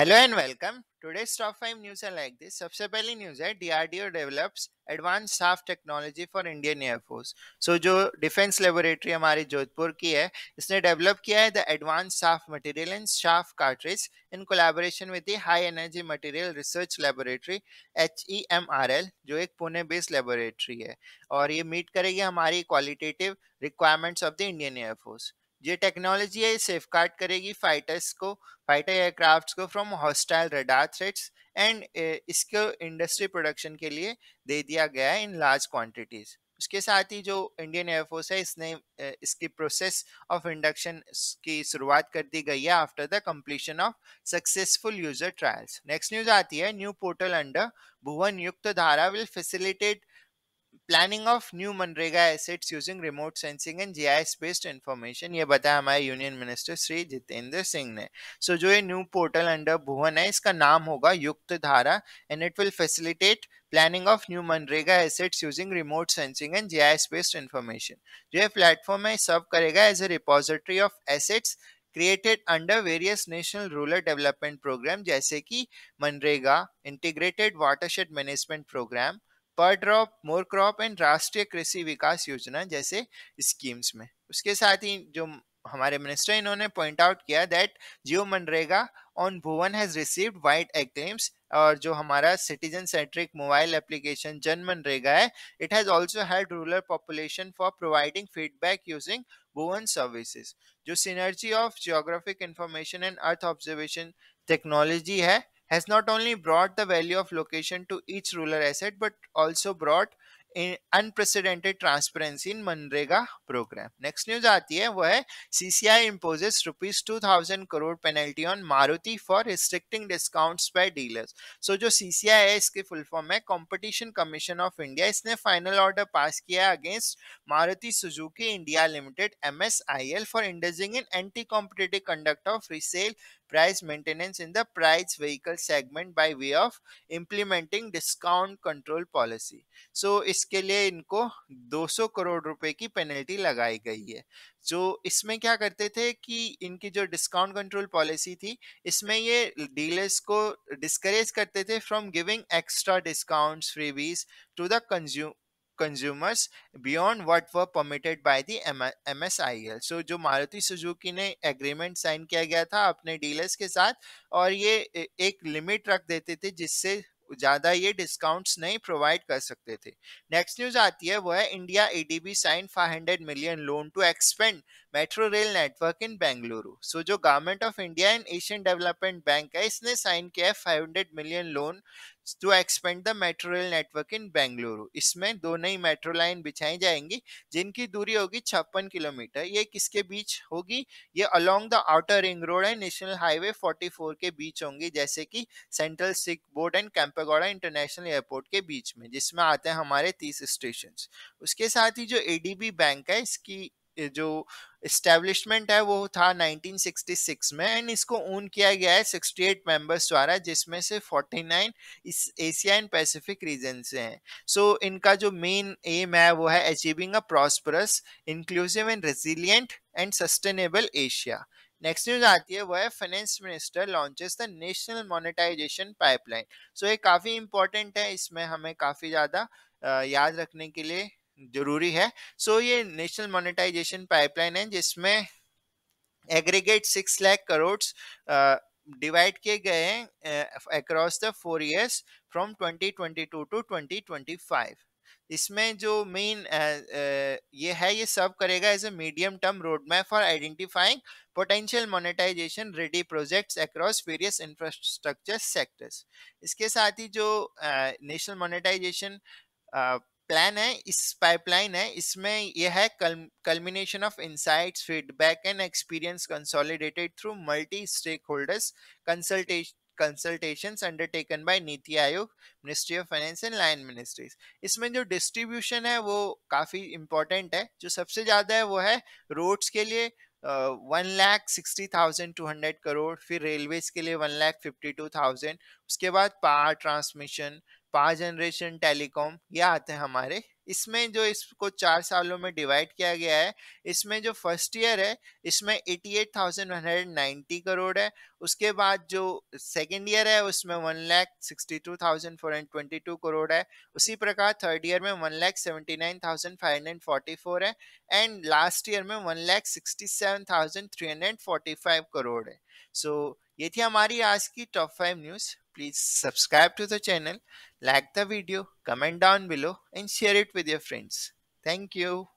Hello and welcome. Today's top 5 news है like this. सबसे पहली न्यूज़ है डीआरडीओ डेवलप्स एडवांस साफ टेक्नोलॉजी फॉर इंडियन एयरफोर्स। जो डिफेंस लेबोरेटरी हमारी जोधपुर की है, इसने डेवलप किया है द एडवांस साफ मटेरियल एंड साफ cartridge in collaboration with the high energy material research laboratory HEMRL, जो एक पुणे बेस्ड लेबोरेटरी है और ये मीट करेगी हमारी qualitative requirements of the Indian air force. ये टेक्नोलॉजी है, सेफगार्ड करेगी फाइटर एयरक्राफ्ट्स को from hostile radar threats and इसको इंडस्ट्री प्रोडक्शन के लिए दे दिया गया है इन लार्ज क्वांटिटीज। उसके साथ ही जो इंडियन एयरफोर्स है, इसने इसकी प्रोसेस ऑफ इंडक्शन की शुरुआत कर दी गई है after the completion of successful user trials. Next news आती है न्यू पोर्टल अंडर भुवन युक्त धारा will facilitate planning of new मनरेगा assets using remote sensing and GIS based information. ये बताया हमारे यूनियन मिनिस्टर श्री जितेंद्र सिंह ने। जो ये न्यू पोर्टल अंडर भुवन है, इसका नाम होगा Yuktdhara and it will facilitate planning of new मनरेगा assets using remote sensing and GIS based information. जो ये प्लेटफॉर्म है, सर्व करेगा as a repository of assets created under various national rural development programme, जैसे कि मनरेगा, integrated watershed management programme, per drop more crop and Rashtriya Krishi विकास योजना जैसे schemes में। उसके साथ ही जो हमारे मिनिस्टर इन्होंने पॉइंट आउट किया दैट जियो मनरेगा on Bhuvan has received wide acclaims, और जो हमारा citizen centric mobile application Jan मनरेगा है, it has also help rural population for providing feedback using Bhuvan services. जो synergy of geographic information and earth observation technology है, has not only brought the value of location to each rural asset but also brought in unprecedented transparency in मनरेगा programme. Next news आती है वो है CCI imposes rupees 2000 crore penalty on Maruti for restricting discounts by dealers. जो CCI है, इसकी full form है competition commission of India. इसने फाइनल ऑर्डर पास किया against Maruti Suzuki India limited MSIL for indulging in anti competitive conduct of resale price maintenance in the price vehicle segment by way of implementing discount control policy। इसके लिए इनको 200 करोड़ रुपए की penalty लगाई गई है। इसमें क्या करते थे कि इनकी जो डिस्काउंट कंट्रोल पॉलिसी थी, इसमें ये डीलर्स को डिस्करेज करते थे from giving extra discounts freebies to the consumers beyond what were permitted by the MSIL। जो मारुति सुजुकी ने एग्रीमेंट साइन किया गया था अपने डीलर्स के साथ, और ये एक लिमिट रख देते थे जिससे ज्यादा ये डिस्काउंट्स नहीं प्रोवाइड कर सकते थे। नेक्स्ट न्यूज आती है वो है India ADB sign 500 million loan to expand metro rail network in Bengaluru. जो government of India and Asian development bank है, इसने साइन किया है 500 million loan to expand the metro rail network in Bengaluru. इसमें 2 नई मेट्रो लाइन बिछाई जाएंगी जिनकी दूरी होगी 56 किलोमीटर। ये किसके बीच होगी? ये along the outer ring road and national highway 44 के बीच होंगी, जैसे कि central sick board and Kempegowda international airport के बीच में, जिसमें आते हैं हमारे 30 स्टेशन। उसके साथ ही जो एडीबी बैंक है, इसकी जो एस्टेब्लिशमेंट है वो था 1966 में एंड इसको ओन किया गया है 68 मेंबर्स द्वारा, जिसमें से 49 इस एशिया एंड पैसिफिक रीजन से हैं। इनका जो मेन एम है वो है achieving a prosperous, inclusive and resilient and sustainable Asia. Next news आती है वो है finance minister launches the national monetisation pipeline. ये काफी इंपॉर्टेंट है, इसमें हमें काफी ज्यादा याद रखने के लिए जरूरी है। ये नेशनल मोनेटाइजेशन पाइपलाइन है जिसमें एग्रीगेट 6 लाख करोड़ डिवाइड किए गए हैं across the 4 years from 2022 to 2025। इसमें जो मेन ये है, ये सर्व करेगा as a medium term road map for identifying potential monetisation ready projects across various infrastructure sectors. इसके साथ ही जो नेशनल मोनेटाइजेशन प्लान है, इस पाइपलाइन है, इसमें यह है culmination of insights, feedback and experience consolidated through multi stakeholders consultations undertaken by Niti Aayog, ministry of finance and line ministries. इसमें जो डिस्ट्रीब्यूशन है वो काफी इंपॉर्टेंट है। जो सबसे ज्यादा है वो है रोड्स के लिए 1,60,200 करोड़, फिर रेलवेज के लिए 1,52,000, उसके बाद power transmission, power generation, telecom, ये आते हैं हमारे इसमें जो इसको 4 सालों में डिवाइड किया गया है, इसमें जो फर्स्ट ईयर है, इसमें 88,190 करोड़ है। उसके बाद जो सेकंड ईयर है, उसमें 1,62,422 करोड़ है। उसी प्रकार थर्ड ईयर में 1,79,544 है एंड लास्ट ईयर में 1,67,345 करोड़ है। सो ये थी हमारी आज की top 5 news. Please subscribe to the channel, like the video, comment down below and share it with your friends. Thank you.